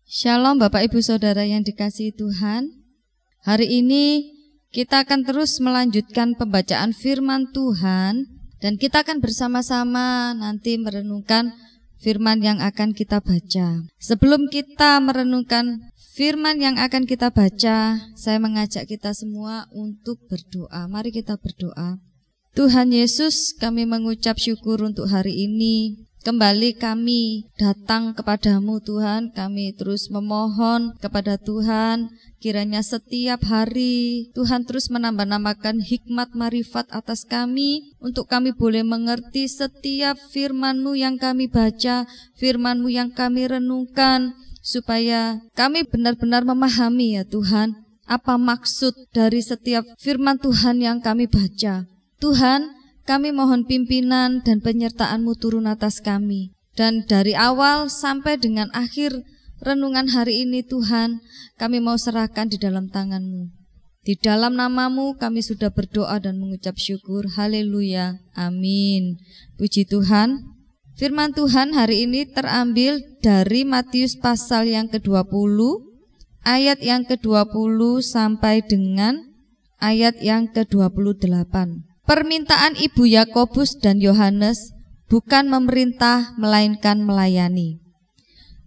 Shalom Bapak Ibu Saudara yang dikasihi Tuhan. Hari ini kita akan terus melanjutkan pembacaan firman Tuhan, dan kita akan bersama-sama nanti merenungkan firman yang akan kita baca. Sebelum kita merenungkan firman yang akan kita baca, saya mengajak kita semua untuk berdoa. Mari kita berdoa. Tuhan Yesus, kami mengucap syukur untuk hari ini. Kembali kami datang kepadamu Tuhan, kami terus memohon kepada Tuhan, kiranya setiap hari Tuhan terus menambah-nambahkan hikmat marifat atas kami, untuk kami boleh mengerti setiap firman-Mu yang kami baca, firman-Mu yang kami renungkan, supaya kami benar-benar memahami ya Tuhan, apa maksud dari setiap firman Tuhan yang kami baca. Tuhan, kami mohon pimpinan dan penyertaan-Mu turun atas kami. Dan dari awal sampai dengan akhir renungan hari ini Tuhan, kami mau serahkan di dalam tangan-Mu. Di dalam nama-Mu kami sudah berdoa dan mengucap syukur. Haleluya. Amin. Puji Tuhan. Firman Tuhan hari ini terambil dari Matius pasal yang ke-20, ayat yang ke-20 sampai dengan ayat yang ke-28. Permintaan ibu Yakobus dan Yohanes bukan memerintah melainkan melayani.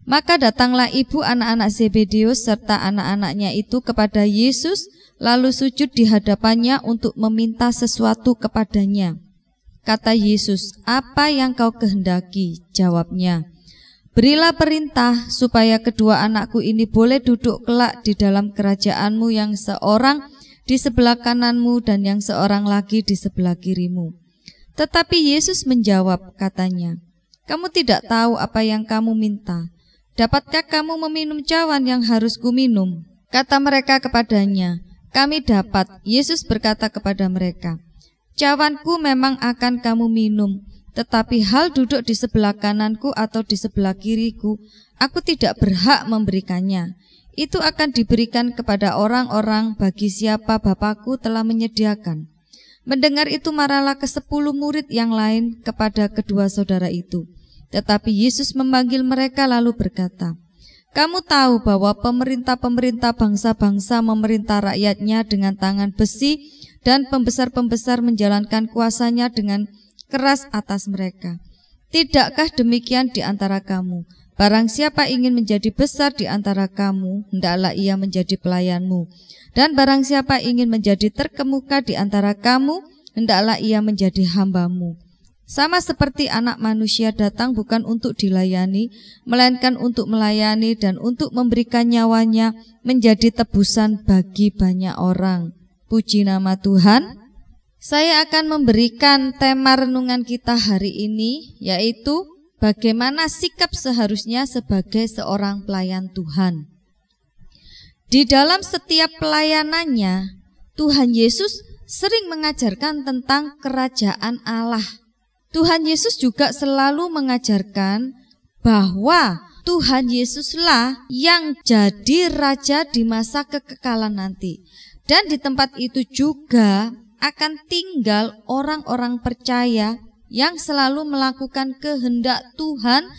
Maka datanglah ibu anak-anak Zebedeus serta anak-anaknya itu kepada Yesus, lalu sujud di hadapannya untuk meminta sesuatu kepadanya. Kata Yesus, "Apa yang kau kehendaki?" Jawabnya, "Berilah perintah supaya kedua anakku ini boleh duduk kelak di dalam kerajaan-Mu, yang seorang di sebelah kananmu dan yang seorang lagi di sebelah kirimu." Tetapi Yesus menjawab, katanya, "Kamu tidak tahu apa yang kamu minta. Dapatkah kamu meminum cawan yang harus kuminum?" Kata mereka kepadanya, "Kami dapat." Yesus berkata kepada mereka, "Cawanku memang akan kamu minum, tetapi hal duduk di sebelah kananku atau di sebelah kiriku, aku tidak berhak memberikannya. Itu akan diberikan kepada orang-orang bagi siapa Bapakku telah menyediakan." Mendengar itu marahlah ke-10 murid yang lain kepada kedua saudara itu. Tetapi Yesus memanggil mereka lalu berkata, "Kamu tahu bahwa pemerintah-pemerintah bangsa-bangsa memerintah rakyatnya dengan tangan besi, dan pembesar-pembesar menjalankan kuasanya dengan keras atas mereka. Tidakkah demikian di antara kamu? Barang siapa ingin menjadi besar di antara kamu, hendaklah ia menjadi pelayanmu. Dan barang siapa ingin menjadi terkemuka di antara kamu, hendaklah ia menjadi hambamu. Sama seperti Anak Manusia datang bukan untuk dilayani, melainkan untuk melayani dan untuk memberikan nyawanya menjadi tebusan bagi banyak orang." Puji nama Tuhan. Saya akan memberikan tema renungan kita hari ini, yaitu bagaimana sikap seharusnya sebagai seorang pelayan Tuhan. Di dalam setiap pelayanannya, Tuhan Yesus sering mengajarkan tentang kerajaan Allah. Tuhan Yesus juga selalu mengajarkan bahwa Tuhan Yesuslah yang jadi raja di masa kekekalan nanti. Dan di tempat itu juga akan tinggal orang-orang percaya yang selalu melakukan kehendak Tuhan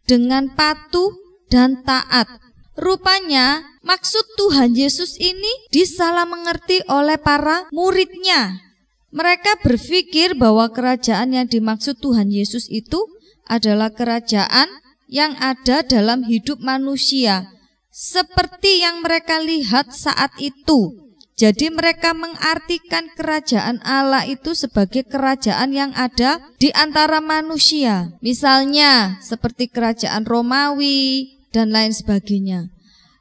dengan patuh dan taat. Rupanya maksud Tuhan Yesus ini disalah mengerti oleh para muridnya. Mereka berpikir bahwa kerajaan yang dimaksud Tuhan Yesus itu adalah kerajaan yang ada dalam hidup manusia, seperti yang mereka lihat saat itu. Jadi mereka mengartikan kerajaan Allah itu sebagai kerajaan yang ada di antara manusia. Misalnya seperti kerajaan Romawi dan lain sebagainya.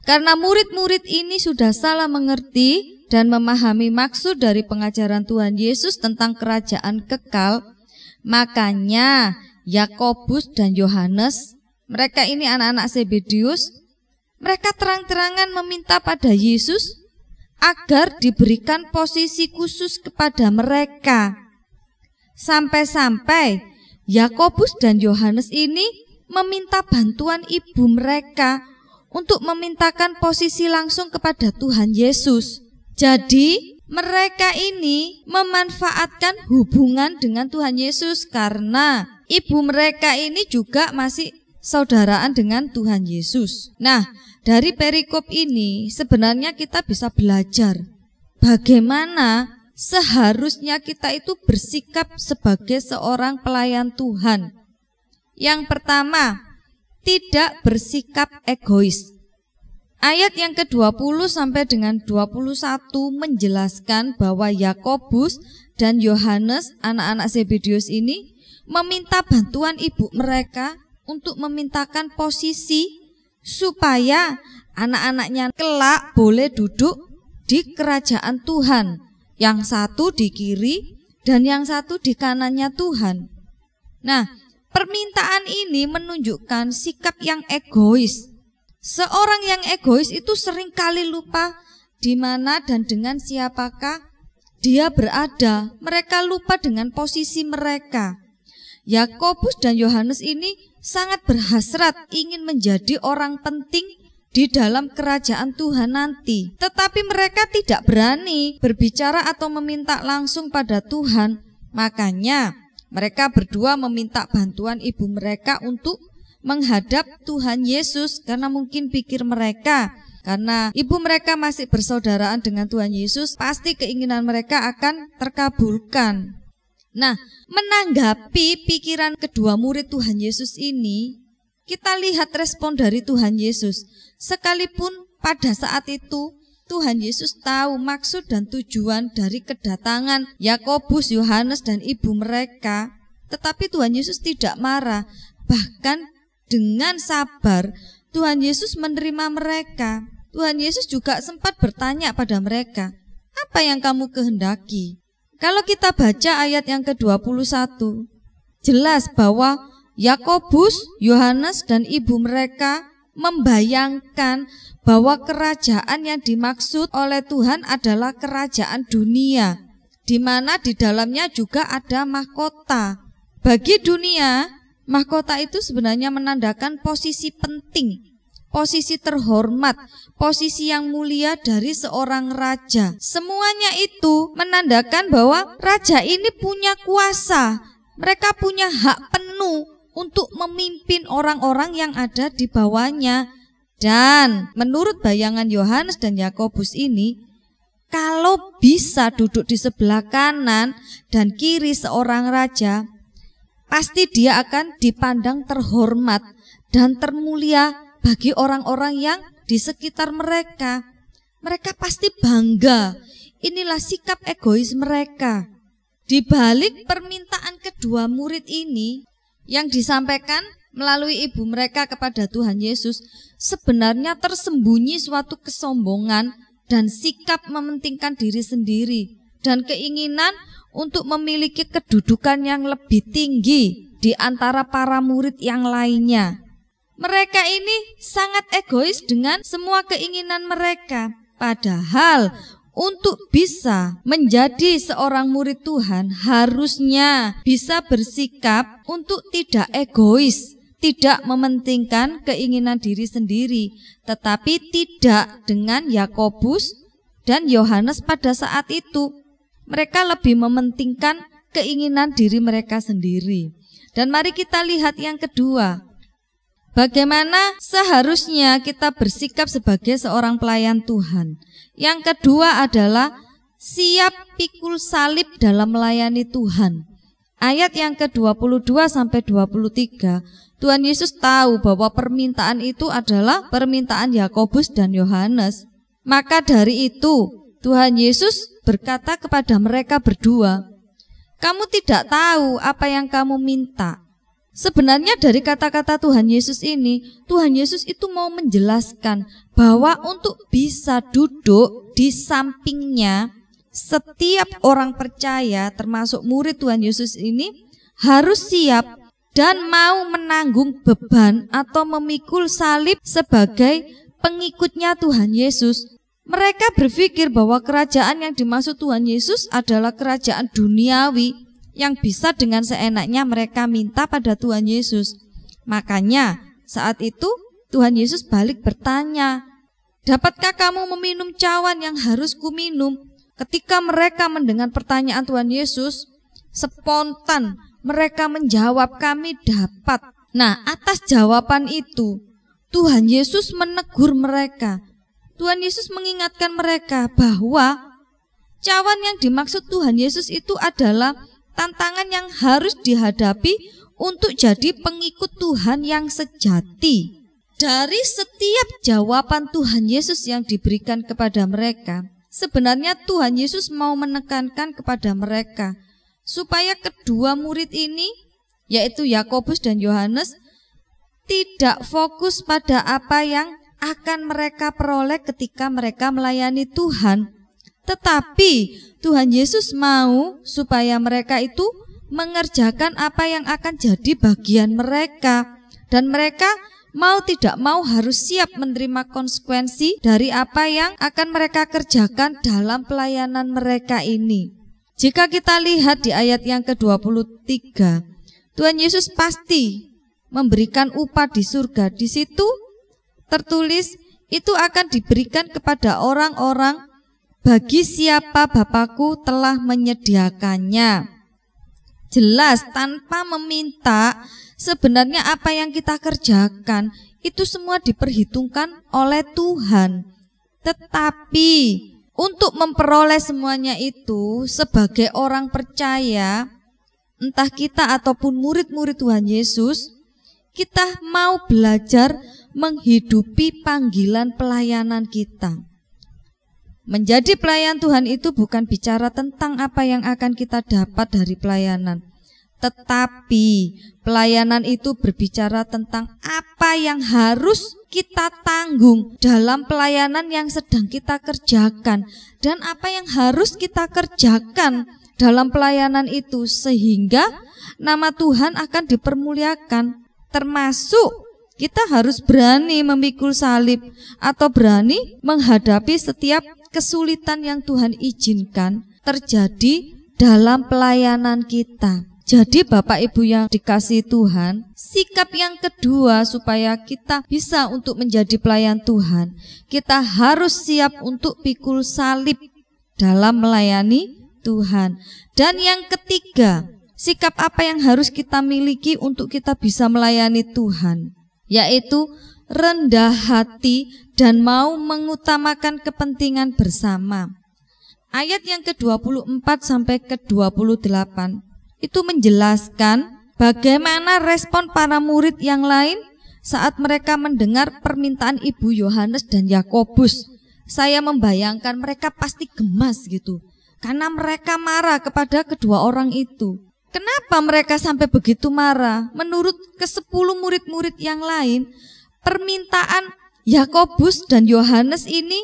Karena murid-murid ini sudah salah mengerti dan memahami maksud dari pengajaran Tuhan Yesus tentang kerajaan kekal, makanya Yakobus dan Yohanes, mereka ini anak-anak Zebedeus, mereka terang-terangan meminta pada Yesus agar diberikan posisi khusus kepada mereka. Sampai-sampai Yakobus dan Yohanes ini meminta bantuan ibu mereka untuk memintakan posisi langsung kepada Tuhan Yesus. Jadi mereka ini memanfaatkan hubungan dengan Tuhan Yesus karena ibu mereka ini juga masih persaudaraan dengan Tuhan Yesus. Nah, dari perikop ini sebenarnya kita bisa belajar bagaimana seharusnya kita itu bersikap sebagai seorang pelayan Tuhan. Yang pertama, tidak bersikap egois. Ayat yang ke-20 sampai dengan 21 menjelaskan bahwa Yakobus dan Yohanes, anak-anak Zebedeus ini, meminta bantuan ibu mereka untuk memintakan posisi supaya anak-anaknya kelak boleh duduk di kerajaan Tuhan. Yang satu di kiri dan yang satu di kanannya Tuhan. Nah, permintaan ini menunjukkan sikap yang egois. Seorang yang egois itu seringkali lupa di mana dan dengan siapakah dia berada. Mereka lupa dengan posisi mereka. Yakobus dan Yohanes ini sangat berhasrat ingin menjadi orang penting di dalam kerajaan Tuhan nanti. Tetapi mereka tidak berani berbicara atau meminta langsung pada Tuhan. Makanya mereka berdua meminta bantuan ibu mereka untuk menghadap Tuhan Yesus, karena mungkin pikir mereka, karena ibu mereka masih bersaudaraan dengan Tuhan Yesus, pasti keinginan mereka akan terkabulkan. Nah, menanggapi pikiran kedua murid Tuhan Yesus ini, kita lihat respon dari Tuhan Yesus. Sekalipun pada saat itu Tuhan Yesus tahu maksud dan tujuan dari kedatangan Yakobus, Yohanes dan ibu mereka, tetapi Tuhan Yesus tidak marah. Bahkan dengan sabar Tuhan Yesus menerima mereka. Tuhan Yesus juga sempat bertanya pada mereka, apa yang kamu kehendaki? Kalau kita baca ayat yang ke-21, jelas bahwa Yakobus, Yohanes dan ibu mereka membayangkan bahwa kerajaan yang dimaksud oleh Tuhan adalah kerajaan dunia, di mana di dalamnya juga ada mahkota. Bagi dunia, mahkota itu sebenarnya menandakan posisi penting, posisi terhormat, posisi yang mulia dari seorang raja. Semuanya itu menandakan bahwa raja ini punya kuasa. Mereka punya hak penuh untuk memimpin orang-orang yang ada di bawahnya. Dan menurut bayangan Yohanes dan Yakobus ini, kalau bisa duduk di sebelah kanan dan kiri seorang raja, pasti dia akan dipandang terhormat dan termulia bagi orang-orang yang di sekitar mereka. Mereka pasti bangga. Inilah sikap egois mereka. Di balik permintaan kedua murid ini yang disampaikan melalui ibu mereka kepada Tuhan Yesus, sebenarnya tersembunyi suatu kesombongan dan sikap mementingkan diri sendiri dan keinginan untuk memiliki kedudukan yang lebih tinggi di antara para murid yang lainnya. Mereka ini sangat egois dengan semua keinginan mereka. Padahal untuk bisa menjadi seorang murid Tuhan harusnya bisa bersikap untuk tidak egois, tidak mementingkan keinginan diri sendiri, tetapi tidak dengan Yakobus dan Yohanes pada saat itu. Mereka lebih mementingkan keinginan diri mereka sendiri. Dan mari kita lihat yang kedua. Bagaimana seharusnya kita bersikap sebagai seorang pelayan Tuhan. Yang kedua adalah siap pikul salib dalam melayani Tuhan. Ayat yang ke-22 sampai 23, Tuhan Yesus tahu bahwa permintaan itu adalah permintaan Yakobus dan Yohanes. Maka dari itu Tuhan Yesus berkata kepada mereka berdua, kamu tidak tahu apa yang kamu minta. Sebenarnya dari kata-kata Tuhan Yesus ini, Tuhan Yesus itu mau menjelaskan bahwa untuk bisa duduk di sampingnya, setiap orang percaya termasuk murid Tuhan Yesus ini harus siap dan mau menanggung beban atau memikul salib sebagai pengikutnya Tuhan Yesus. Mereka berpikir bahwa kerajaan yang dimaksud Tuhan Yesus adalah kerajaan duniawi yang bisa dengan seenaknya mereka minta pada Tuhan Yesus. Makanya saat itu Tuhan Yesus balik bertanya, dapatkah kamu meminum cawan yang harus kuminum? Ketika mereka mendengar pertanyaan Tuhan Yesus, spontan mereka menjawab, kami dapat. Nah, atas jawaban itu Tuhan Yesus menegur mereka. Tuhan Yesus mengingatkan mereka bahwa cawan yang dimaksud Tuhan Yesus itu adalah tantangan yang harus dihadapi untuk jadi pengikut Tuhan yang sejati. Dari setiap jawaban Tuhan Yesus yang diberikan kepada mereka, sebenarnya Tuhan Yesus mau menekankan kepada mereka supaya kedua murid ini, yaitu Yakobus dan Yohanes, tidak fokus pada apa yang akan mereka peroleh ketika mereka melayani Tuhan. Tetapi Tuhan Yesus mau supaya mereka itu mengerjakan apa yang akan jadi bagian mereka. Dan mereka mau tidak mau harus siap menerima konsekuensi dari apa yang akan mereka kerjakan dalam pelayanan mereka ini. Jika kita lihat di ayat yang ke-23, Tuhan Yesus pasti memberikan upah di surga. Di situ tertulis itu akan diberikan kepada orang-orang bagi siapa Bapakku telah menyediakannya. Jelas tanpa meminta, sebenarnya apa yang kita kerjakan itu semua diperhitungkan oleh Tuhan. Tetapi untuk memperoleh semuanya itu sebagai orang percaya, entah kita ataupun murid-murid Tuhan Yesus, kita mau belajar menghidupi panggilan pelayanan kita. Menjadi pelayan Tuhan itu bukan bicara tentang apa yang akan kita dapat dari pelayanan, tetapi pelayanan itu berbicara tentang apa yang harus kita tanggung dalam pelayanan yang sedang kita kerjakan, dan apa yang harus kita kerjakan dalam pelayanan itu sehingga nama Tuhan akan dipermuliakan. Termasuk kita harus berani memikul salib atau berani menghadapi setiap kesulitan yang Tuhan izinkan terjadi dalam pelayanan kita. Jadi Bapak Ibu yang dikasihi Tuhan, sikap yang kedua supaya kita bisa untuk menjadi pelayan Tuhan, kita harus siap untuk pikul salib dalam melayani Tuhan. Dan yang ketiga, sikap apa yang harus kita miliki untuk kita bisa melayani Tuhan, yaitu rendah hati dan mau mengutamakan kepentingan bersama. Ayat yang ke-24 sampai ke-28 itu menjelaskan bagaimana respon para murid yang lain saat mereka mendengar permintaan Ibu Yohanes dan Yakobus. Saya membayangkan mereka pasti gemas gitu, karena mereka marah kepada kedua orang itu. Kenapa mereka sampai begitu marah? Menurut ke-10 murid-murid yang lain, permintaan Yakobus dan Yohanes ini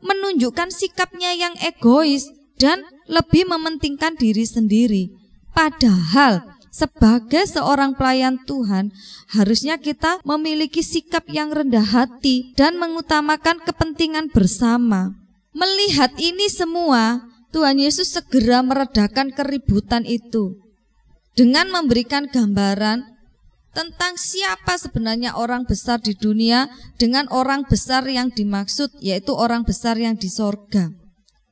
menunjukkan sikapnya yang egois dan lebih mementingkan diri sendiri. Padahal sebagai seorang pelayan Tuhan, harusnya kita memiliki sikap yang rendah hati dan mengutamakan kepentingan bersama. Melihat ini semua, Tuhan Yesus segera meredakan keributan itu dengan memberikan gambaran tentang siapa sebenarnya orang besar di dunia dengan orang besar yang dimaksud, yaitu orang besar yang di sorga.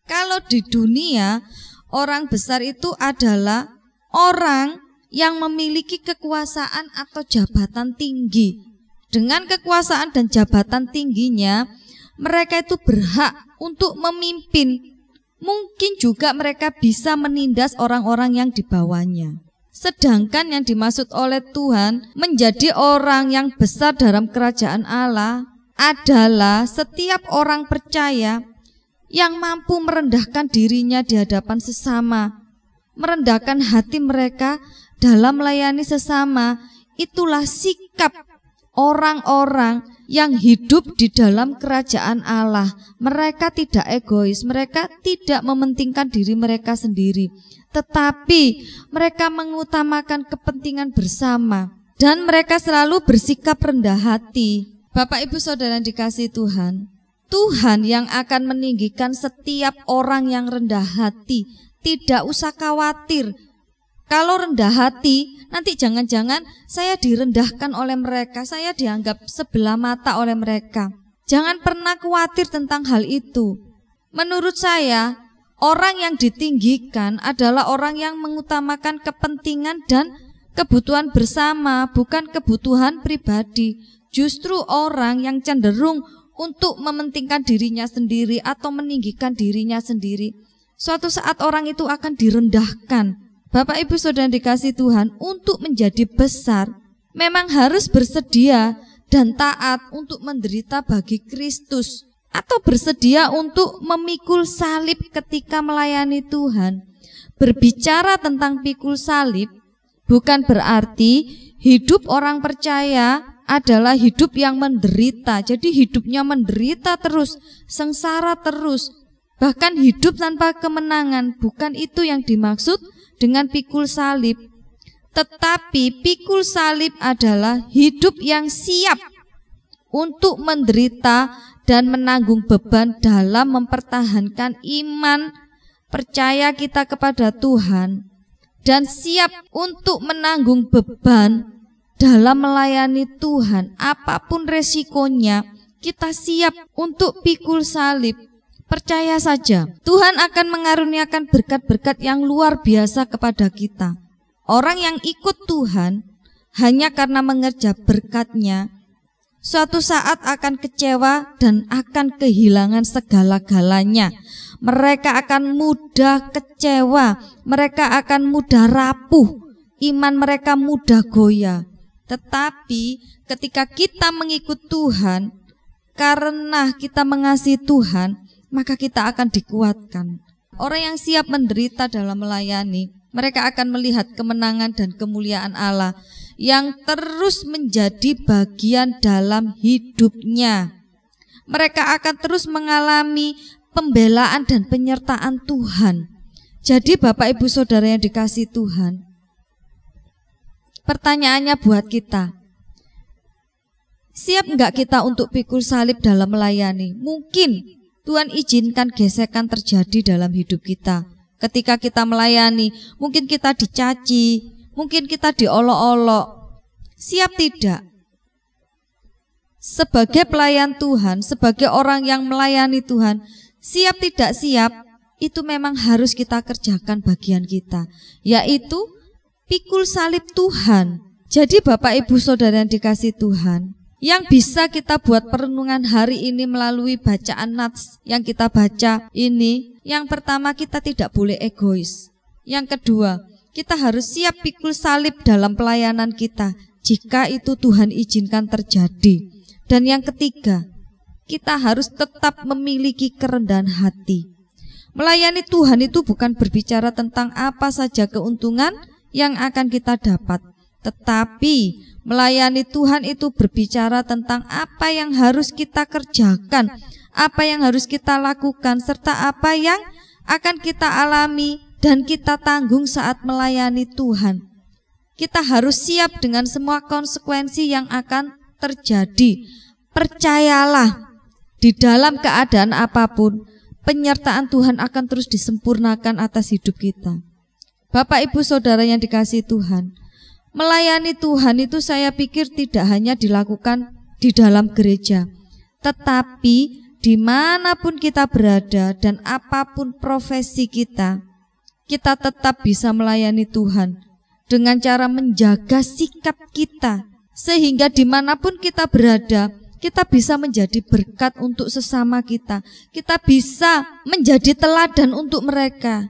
Kalau di dunia, orang besar itu adalah orang yang memiliki kekuasaan atau jabatan tinggi. Dengan kekuasaan dan jabatan tingginya, mereka itu berhak untuk memimpin. Mungkin juga mereka bisa menindas orang-orang yang di bawahnya. Sedangkan yang dimaksud oleh Tuhan menjadi orang yang besar dalam kerajaan Allah adalah setiap orang percaya yang mampu merendahkan dirinya di hadapan sesama, merendahkan hati mereka dalam melayani sesama. Itulah sikap orang-orang yang hidup di dalam kerajaan Allah. Mereka tidak egois, mereka tidak mementingkan diri mereka sendiri, tetapi mereka mengutamakan kepentingan bersama, dan mereka selalu bersikap rendah hati. Bapak Ibu Saudara yang dikasihi Tuhan, Tuhan yang akan meninggikan setiap orang yang rendah hati. Tidak usah khawatir. Kalau rendah hati, nanti jangan-jangan saya direndahkan oleh mereka, saya dianggap sebelah mata oleh mereka. Jangan pernah khawatir tentang hal itu. Menurut saya, orang yang ditinggikan adalah orang yang mengutamakan kepentingan dan kebutuhan bersama, bukan kebutuhan pribadi. Justru orang yang cenderung untuk mementingkan dirinya sendiri atau meninggikan dirinya sendiri, suatu saat orang itu akan direndahkan. Bapak Ibu Saudara dikasih Tuhan, untuk menjadi besar memang harus bersedia dan taat untuk menderita bagi Kristus, atau bersedia untuk memikul salib ketika melayani Tuhan. Berbicara tentang pikul salib bukan berarti hidup orang percaya adalah hidup yang menderita. Jadi hidupnya menderita terus, sengsara terus, bahkan hidup tanpa kemenangan. Bukan itu yang dimaksud dengan pikul salib. Tetapi pikul salib adalah hidup yang siap untuk menderita dan menanggung beban dalam mempertahankan iman percaya kita kepada Tuhan, dan siap untuk menanggung beban dalam melayani Tuhan. Apapun resikonya, kita siap untuk pikul salib. Percaya saja, Tuhan akan mengaruniakan berkat-berkat yang luar biasa kepada kita. Orang yang ikut Tuhan hanya karena mengejar berkat-Nya, suatu saat akan kecewa dan akan kehilangan segala-galanya. Mereka akan mudah kecewa, mereka akan mudah rapuh, iman mereka mudah goyah. Tetapi ketika kita mengikut Tuhan, karena kita mengasihi Tuhan, maka kita akan dikuatkan. Orang yang siap menderita dalam melayani, mereka akan melihat kemenangan dan kemuliaan Allah yang terus menjadi bagian dalam hidupnya. Mereka akan terus mengalami pembelaan dan penyertaan Tuhan. Jadi Bapak Ibu Saudara yang dikasihi Tuhan, pertanyaannya buat kita, siap enggak kita untuk pikul salib dalam melayani? Mungkin Tuhan izinkan gesekan terjadi dalam hidup kita. Ketika kita melayani, mungkin kita dicaci, mungkin kita diolok-olok. Siap tidak? Sebagai pelayan Tuhan, sebagai orang yang melayani Tuhan, siap tidak siap, itu memang harus kita kerjakan bagian kita, yaitu pikul salib Tuhan. Jadi Bapak Ibu Saudara yang dikasihi Tuhan, yang bisa kita buat perenungan hari ini melalui bacaan nats yang kita baca ini, yang pertama, kita tidak boleh egois. Yang kedua, kita harus siap pikul salib dalam pelayanan kita jika itu Tuhan izinkan terjadi. Dan yang ketiga, kita harus tetap memiliki kerendahan hati. Melayani Tuhan itu bukan berbicara tentang apa saja keuntungan yang akan kita dapat, tetapi melayani Tuhan itu berbicara tentang apa yang harus kita kerjakan, apa yang harus kita lakukan, serta apa yang akan kita alami dan kita tanggung saat melayani Tuhan. Kita harus siap dengan semua konsekuensi yang akan terjadi. Percayalah, di dalam keadaan apapun, penyertaan Tuhan akan terus disempurnakan atas hidup kita. Bapak Ibu Saudara yang dikasihi Tuhan, melayani Tuhan itu saya pikir tidak hanya dilakukan di dalam gereja, tetapi dimanapun kita berada dan apapun profesi kita, kita tetap bisa melayani Tuhan dengan cara menjaga sikap kita, sehingga dimanapun kita berada, kita bisa menjadi berkat untuk sesama kita. Kita bisa menjadi teladan untuk mereka,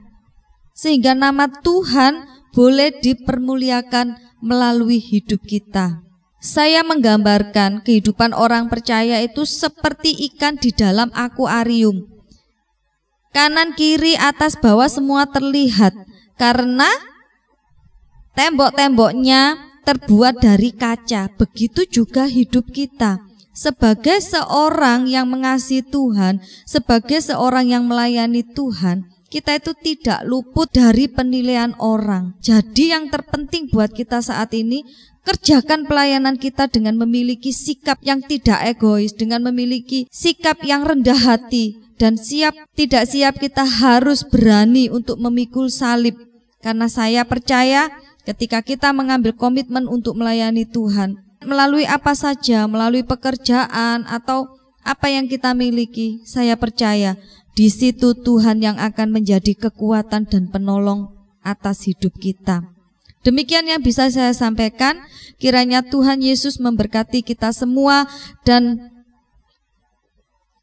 sehingga nama Tuhan boleh dipermuliakan melalui hidup kita. Saya menggambarkan kehidupan orang percaya itu seperti ikan di dalam akuarium. Kanan, kiri, atas, bawah semua terlihat, karena tembok-temboknya terbuat dari kaca. Begitu juga hidup kita. Sebagai seorang yang mengasihi Tuhan, sebagai seorang yang melayani Tuhan, kita itu tidak luput dari penilaian orang. Jadi yang terpenting buat kita saat ini, kerjakan pelayanan kita dengan memiliki sikap yang tidak egois, dengan memiliki sikap yang rendah hati, dan siap tidak siap kita harus berani untuk memikul salib. Karena saya percaya ketika kita mengambil komitmen untuk melayani Tuhan, melalui apa saja, melalui pekerjaan atau apa yang kita miliki, saya percaya di situ Tuhan yang akan menjadi kekuatan dan penolong atas hidup kita. Demikian yang bisa saya sampaikan. Kiranya Tuhan Yesus memberkati kita semua, dan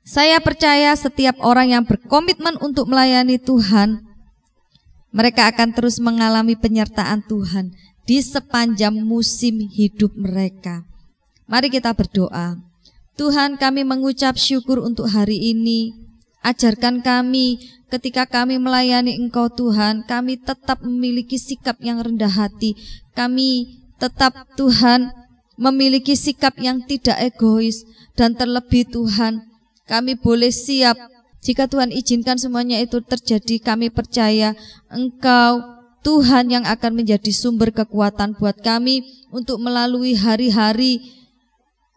saya percaya setiap orang yang berkomitmen untuk melayani Tuhan, mereka akan terus mengalami penyertaan Tuhan di sepanjang musim hidup mereka. Mari kita berdoa. Tuhan, kami mengucap syukur untuk hari ini. Ajarkan kami ketika kami melayani Engkau Tuhan, kami tetap memiliki sikap yang rendah hati. Kami tetap Tuhan memiliki sikap yang tidak egois. Dan terlebih Tuhan, kami boleh siap jika Tuhan izinkan semuanya itu terjadi. Kami percaya Engkau Tuhan yang akan menjadi sumber kekuatan buat kami untuk melalui hari-hari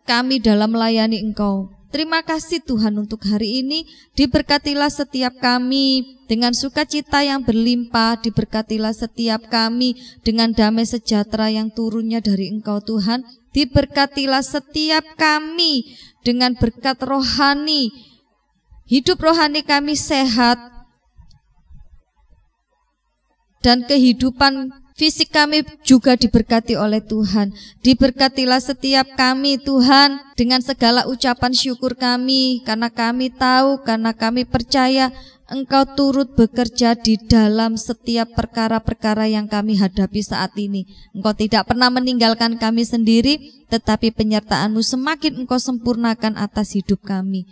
kami dalam melayani Engkau. Terima kasih Tuhan untuk hari ini. Diberkatilah setiap kami dengan sukacita yang berlimpah. Diberkatilah setiap kami dengan damai sejahtera yang turunnya dari Engkau Tuhan. Diberkatilah setiap kami dengan berkat rohani. Hidup rohani kami sehat, dan kehidupan fisik kami juga diberkati oleh Tuhan. Diberkatilah setiap kami Tuhan dengan segala ucapan syukur kami, karena kami tahu, karena kami percaya Engkau turut bekerja di dalam setiap perkara-perkara yang kami hadapi saat ini. Engkau tidak pernah meninggalkan kami sendiri, tetapi penyertaan-Mu semakin Engkau sempurnakan atas hidup kami.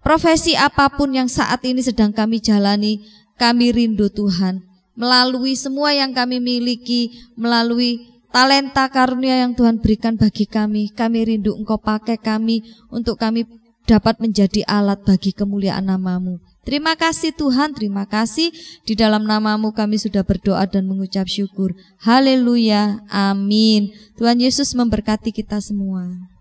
Profesi apapun yang saat ini sedang kami jalani, kami rindu Tuhan. Melalui semua yang kami miliki, melalui talenta karunia yang Tuhan berikan bagi kami rindu Engkau pakai kami untuk kami dapat menjadi alat bagi kemuliaan nama-Mu. Terima kasih Tuhan, terima kasih. Di dalam nama-Mu kami sudah berdoa dan mengucap syukur. Haleluya, amin. Tuhan Yesus memberkati kita semua.